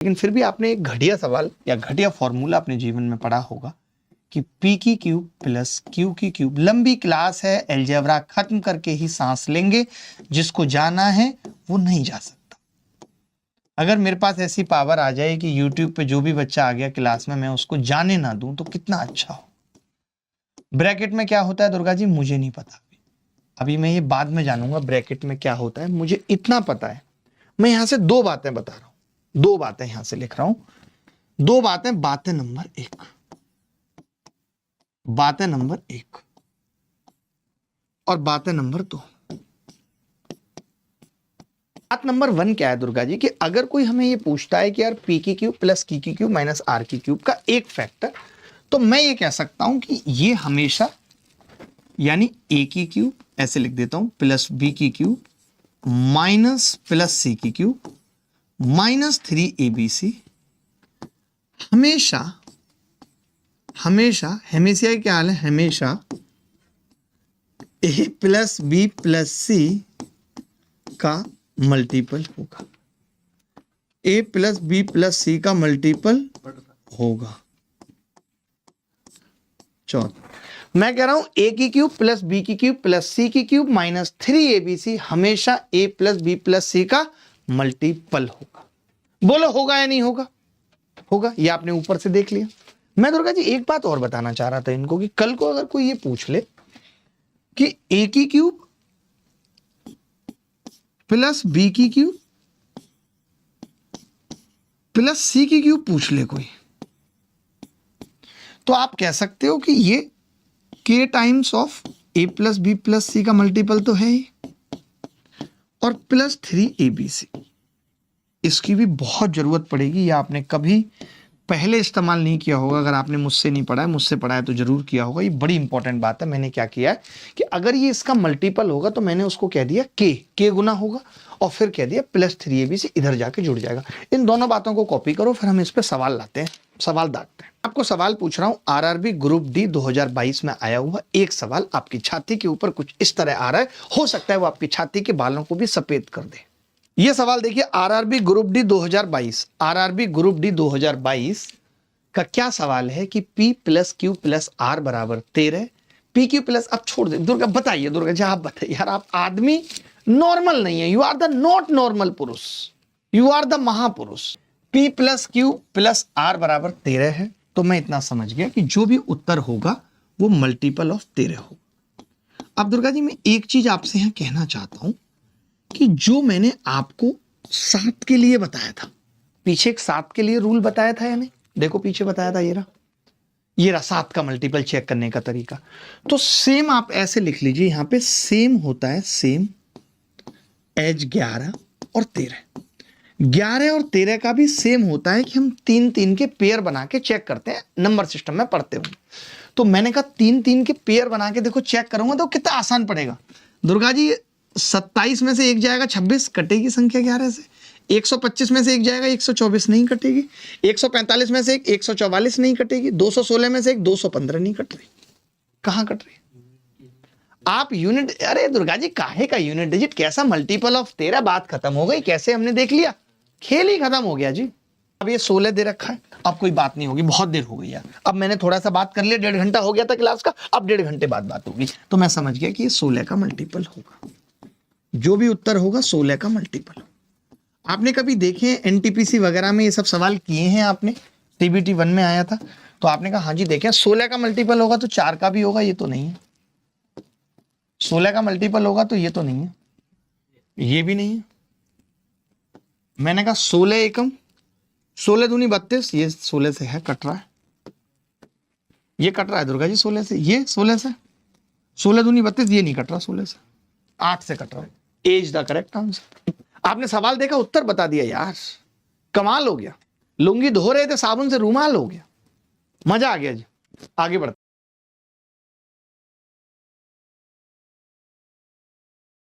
लेकिन फिर भी आपने एक घटिया सवाल या घटिया फॉर्मूला अपने जीवन में पढ़ा होगा कि पी की क्यूब प्लस क्यू की क्यूब। लंबी क्लास है, अलजेब्रा खत्म करके ही सांस लेंगे। जिसको जाना है वो नहीं जा सकता। अगर मेरे पास ऐसी पावर आ जाए कि यूट्यूब पे जो भी बच्चा आ गया क्लास में मैं उसको जाने ना दूं तो कितना अच्छा हो। ब्रैकेट में क्या होता है दुर्गा जी, मुझे नहीं पता। अभी मैं ये बाद में जानूंगा ब्रैकेट में क्या होता है। मुझे इतना पता है, मैं यहां से दो बातें बता रहा हूं, दो बातें यहां से लिख रहा हूं। दो बातें, बातें नंबर एक, बातें नंबर एक और बातें नंबर दो। बात नंबर वन क्या है दुर्गा जी कि अगर कोई हमें ये पूछता है कि यार पी की क्यूब प्लस की क्यूब माइनस आर की क्यूब का एक फैक्टर, तो मैं ये कह सकता हूं कि ये हमेशा यानी ए की क्यूब ऐसे लिख देता हूं प्लस बी की क्यूब माइनस प्लस सी की क्यूब माइनस 3abc हमेशा हमेशा हमेशा क्या हाल है, हमेशा ए प्लस बी प्लस सी का मल्टीपल होगा। ए प्लस बी प्लस सी का मल्टीपल होगा। चौथा मैं कह रहा हूं ए की क्यूब प्लस बी की क्यूब प्लस सी की क्यूब माइनस 3abc हमेशा ए प्लस बी प्लस सी का मल्टीपल होगा। बोलो होगा या नहीं होगा? होगा। ये आपने ऊपर से देख लिया। मैं दुर्गा जी एक बात और बताना चाह रहा था इनको कि कल को अगर कोई ये पूछ ले कि ए की क्यूब प्लस बी की क्यूब प्लस सी की क्यूब पूछ ले कोई, तो आप कह सकते हो कि ये के times of A plus B plus C का मल्टीपल तो है ही, और प्लस 3abc इसकी भी बहुत जरूरत पड़ेगी। या आपने कभी पहले इस्तेमाल नहीं किया होगा, अगर आपने मुझसे नहीं पढ़ा है, मुझसे पढ़ा है तो जरूर किया होगा। ये बड़ी इंपॉर्टेंट बात है। मैंने क्या किया है कि अगर ये इसका मल्टीपल होगा तो मैंने उसको कह दिया के गुना होगा और फिर कह दिया प्लस 3abc इधर जाके जुड़ जाएगा। इन दोनों बातों को कॉपी करो, फिर हम इस पर सवाल लाते हैं, सवाल दागते हैं। आपको सवाल पूछ रहा हूं, आरआरबी ग्रुप डी 2022 में आया हुआ एक सवाल आपकी छाती के ऊपर कुछ इस तरह आ रहा है, हो सकता है वो आपकी छाती के बालों को भी सफेद कर दे। ये सवाल देखिए, RRB group D 2022, RRB group D 2022 का क्या सवाल है कि P plus Q plus R बराबर 13। पी क्यू प्लस, अब छोड़ दे दुर्गा, बताइए दुर्गा जी, आप बताइए यार, आप आदमी नॉर्मल नहीं है, you are the not normal पुरुष, यू आर द महापुरुष। P plus Q plus R बराबर 13 है, तो मैं इतना समझ गया कि जो भी उत्तर होगा वो मल्टीपल ऑफ 13 होगा। अब दुर्गा जी मैं एक चीज आपसे यहां कहना चाहता हूं कि जो मैंने आपको 7 के लिए बताया था, पीछे एक 7 के लिए रूल बताया था या नहीं, देखो पीछे बताया था, ये रहा 7 का मल्टीपल चेक करने का तरीका। तो सेम आप ऐसे लिख लीजिए, यहां पे सेम होता है, सेम एज 11 और 13। 11 और 13 का भी सेम होता है कि हम 3-3 के पेयर बना के चेक करते हैं, नंबर सिस्टम में पढ़ते हुए। तो मैंने कहा 3-3 के पेयर बना के देखो चेक करूंगा तो कितना आसान पड़ेगा। दुर्गा जी 27 में से एक जाएगा 26, कटेगी संख्या 11 से। 125 में से एक जाएगा 124, नहीं कटेगी। 145 में से एक 144 नहीं कटेगी। 216 में से एक 215 नहीं कट रही। कहां कट रही? आप यूनिट, अरे दुर्गा जी काहे का यूनिट डिजिट, कैसा मल्टीपल ऑफ 13, बात खत्म हो गई। कैसे हमने देख लिया, खेल ही खत्म हो गया जी। अब ये 16 दे रखा है, अब कोई बात नहीं होगी, बहुत देर हो गई यार। अब मैंने थोड़ा सा बात कर लिया, 1.5 घंटा हो गया था क्लास का, अब 1.5 घंटे बाद बात होगी। तो मैं समझ गया कि ये 16 का मल्टीपल होगा, जो भी उत्तर होगा 16 का मल्टीपल। आपने कभी देखे एनटीपीसी वगैरह में ये सब सवाल किए हैं आपने? टीबीटी 1 में आया था तो आपने कहा हाँ जी देखें, 16 का मल्टीपल होगा तो 4 का भी होगा, ये तो नहीं है। 16 का मल्टीपल होगा तो ये तो नहीं है, ये भी नहीं है। मैंने कहा 16 एकम 16 दूनी 32, ये 16 से है, कट रहा है, ये कट रहा है दुर्गा जी 16 से, ये 16 से, 16 दूनी 32, ये नहीं कट रहा 16 से, 8 से कट रहा है। As the correct answer. आपने सवाल देखा, उत्तर बता दिया यार, कमाल हो गया। लुंगी धो रहे थे साबुन से, रूमाल हो गया, मजा आ गया जी। आगे बढ़ते